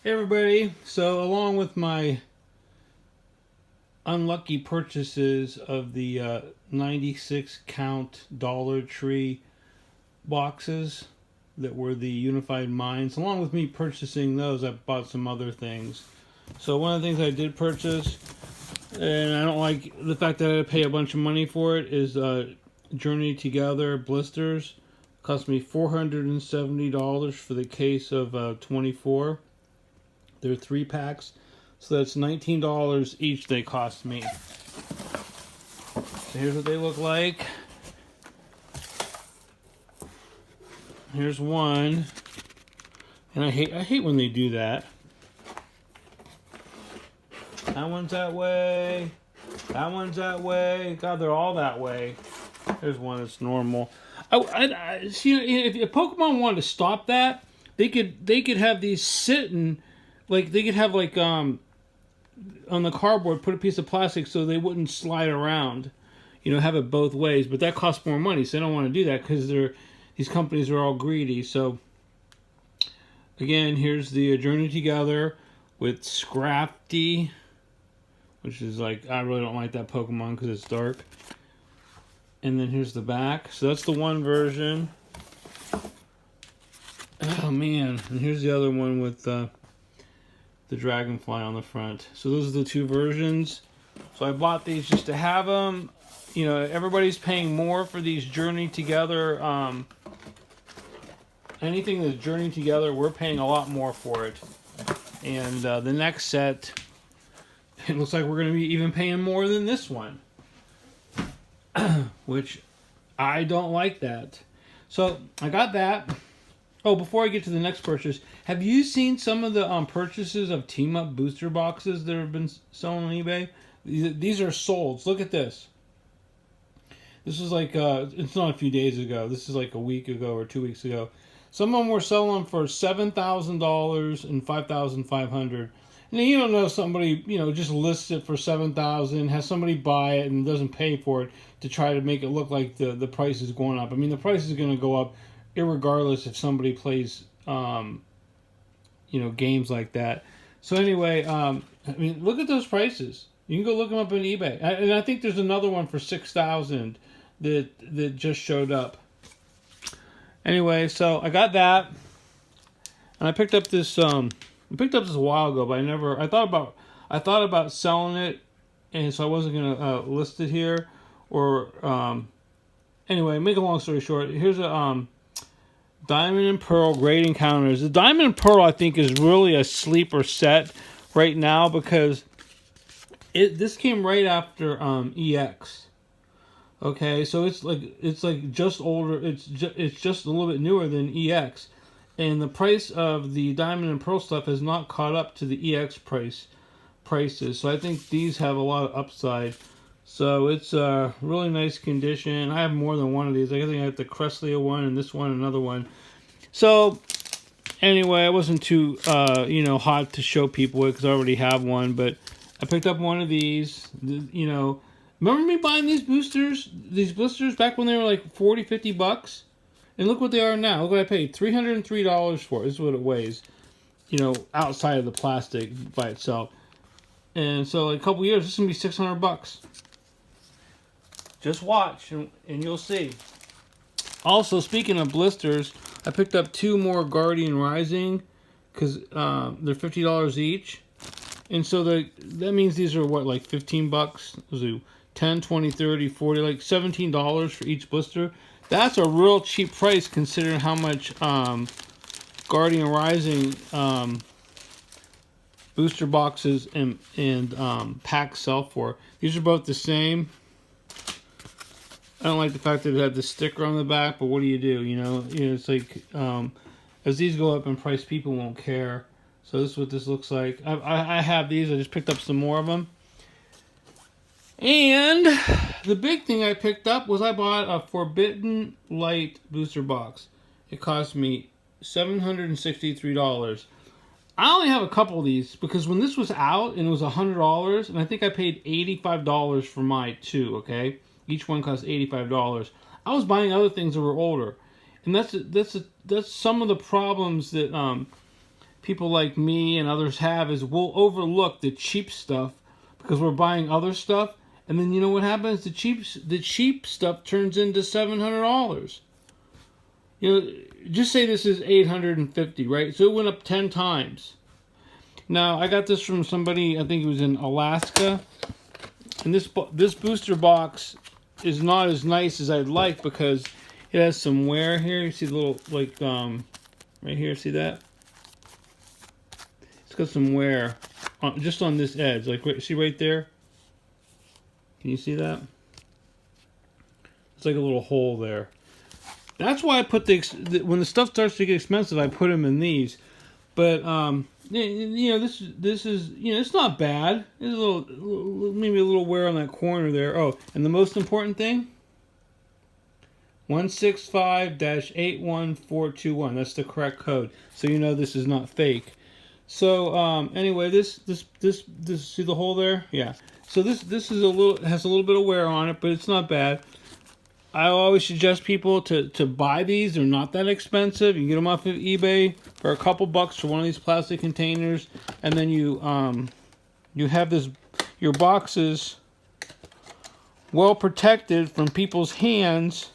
Hey everybody, so along with my unlucky purchases of the 96 count Dollar Tree boxes that were the Unified Minds, along with me purchasing those, I bought some other things. So one of the things I did purchase, and I don't like the fact that I had to pay a bunch of money for it, is Journey Together blisters. Cost me $470 for the case of 24. They're 3 packs, so that's $19 each they cost me. So here's what they look like. Here's one, and I hate when they do that. That one's that way. That one's that way. God, they're all that way. There's one that's normal. I see if Pokemon wanted to stop that, they could have these sitting. Like, they could have, like, on the cardboard, put a piece of plastic so they wouldn't slide around. You know, have it both ways. But that costs more money, so they don't want to do that because these companies are all greedy. So, again, here's the Journey Together with Scrafty, which is like, I really don't like that Pokemon because it's dark. And then here's the back. So that's the one version. Oh, man. And here's the other one with the dragonfly on the front. So those are the two versions. So I bought these just to have them. You know, everybody's paying more for these Journey Together. Anything that's Journey Together, we're paying a lot more for it. And the next set, it looks like we're going to be even paying more than this one. Which, I don't like that. So, I got that. Oh, before I get to the next purchase, have you seen some of the purchases of Team Up booster boxes that have been selling on eBay? These are sold. Look at this. This is like, it's not a few days ago. This is like a week ago or 2 weeks ago. Some of them were selling for $7,000 and $5,500. And you don't know, somebody, you know, just lists it for $7,000, has somebody buy it and doesn't pay for it to try to make it look like the price is going up. I mean, the price is going to go up irregardless if somebody plays, games like that. So anyway, I mean, look at those prices. You can go look them up on eBay, and I think there's another one for $6,000 that just showed up. Anyway, so I got that, and I picked up this. I picked up this a while ago, but I thought about selling it, and so I wasn't gonna list it here. Or anyway, make a long story short, here's a Diamond and Pearl Great Encounters. The Diamond and Pearl, I think, is really a sleeper set right now because this came right after EX. Okay, so it's like just older. It's just a little bit newer than EX, and the price of the Diamond and Pearl stuff has not caught up to the EX prices. So I think these have a lot of upside. So it's a really nice condition. I have more than one of these. I think I have the Cresselia one and this one, another one. So anyway, I wasn't too hot to show people it because I already have one. But I picked up one of these. You know, remember me buying these blisters back when they were like $40-50? And look what they are now. Look what I paid, $303 for it. This is what it weighs. You know, outside of the plastic by itself. And so, like a couple years, this is gonna be $600. Just watch, and you'll see. Also, speaking of blisters, I picked up 2 more Guardian Rising because they're $50 each, and so that means these are what, like $15? Those are 10, 20, 30, 40, like $17 for each blister. That's a real cheap price considering how much Guardian Rising booster boxes and packs sell for. These are both the same. I don't like the fact that it had the sticker on the back, but what do? You know, it's like as these go up in price, people won't care. So this is what this looks like. I have these. I just picked up some more of them. And the big thing I picked up was I bought a Forbidden Light booster box. It cost me $763. I only have a couple of these because when this was out and it was $100, and I think I paid $85 for mine too. Okay. Each one cost $85. I was buying other things that were older, and that's some of the problems that people like me and others have is we'll overlook the cheap stuff because we're buying other stuff, and then you know what happens? The cheap stuff turns into $700. You know, just say this is 850, right? So it went up 10 times. Now I got this from somebody, I think it was in Alaska, and this booster box is not as nice as I'd like because it has some wear here. You see the little, like, right here, see that? It's got some wear just on this edge. Like, see right there? Can you see that? It's like a little hole there. That's why I put when the stuff starts to get expensive, I put them in these. But, you know, this is, you know, it's not bad. There's maybe a little wear on that corner there. Oh, and the most important thing, 165-81421. That's the correct code. So you know this is not fake. So anyway, this see the hole there? Yeah. So this is has a little bit of wear on it, but it's not bad. I always suggest people to buy these. They're not that expensive. You can get them off of eBay for a couple bucks for one of these plastic containers, and then you have your boxes well protected from people's hands.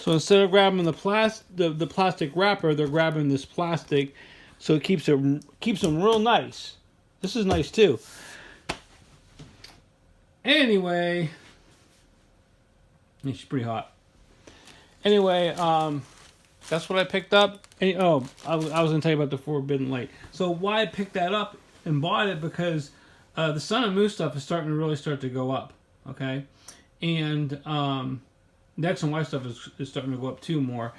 So instead of grabbing the plastic wrapper, they're grabbing this plastic, so it keeps them real nice. This is nice too. Anyway, it's pretty hot. Anyway, that's what I picked up. And, I was going to tell you about the Forbidden Light. So why I picked that up and bought it, because the Sun and Moon stuff is starting to go up. Okay, and the X and Y stuff is starting to go up too more.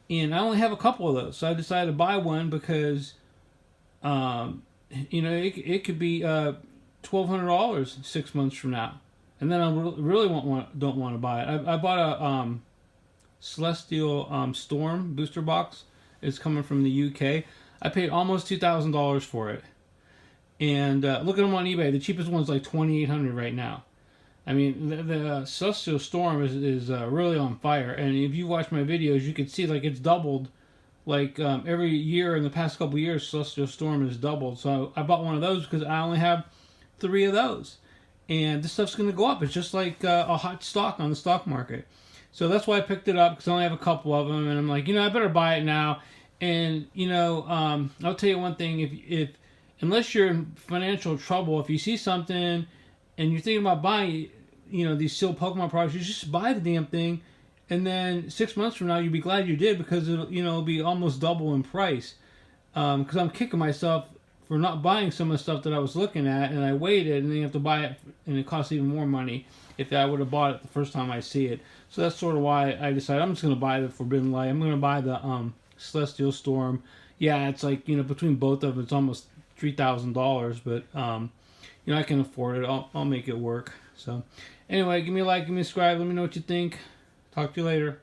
And I only have a couple of those, so I decided to buy one because, you know, it could be $1,200 6 months from now, and then I really don't want to buy it. I bought a Celestial Storm booster box. It's coming from the UK. I paid almost $2,000 for it, and look at them on eBay. The cheapest one's like $2,800 right now. I mean, the Celestial Storm is really on fire, and if you watch my videos, you can see like it's doubled. Like every year in the past couple years, Celestial Storm has doubled. So I bought one of those because I only have 3 of those, and this stuff's going to go up. It's just like a hot stock on the stock market. So that's why I picked it up, because I only have a couple of them, and I'm like, you know, I better buy it now. And you know, I'll tell you one thing: if unless you're in financial trouble, if you see something and you're thinking about buying, you know, these sealed Pokemon products, you just buy the damn thing, and then 6 months from now you'll be glad you did, because it'll be almost double in price. Because I'm kicking myself for not buying some of the stuff that I was looking at, and I waited, and then you have to buy it, and it costs even more money if I would have bought it the first time I see it. So that's sort of why I decided I'm just going to buy the Forbidden Light. I'm going to buy the Celestial Storm. Yeah, it's like, you know, between both of them, it's almost $3,000, but you know, I can afford it. I'll make it work. So anyway, give me a like, give me a subscribe, let me know what you think. Talk to you later.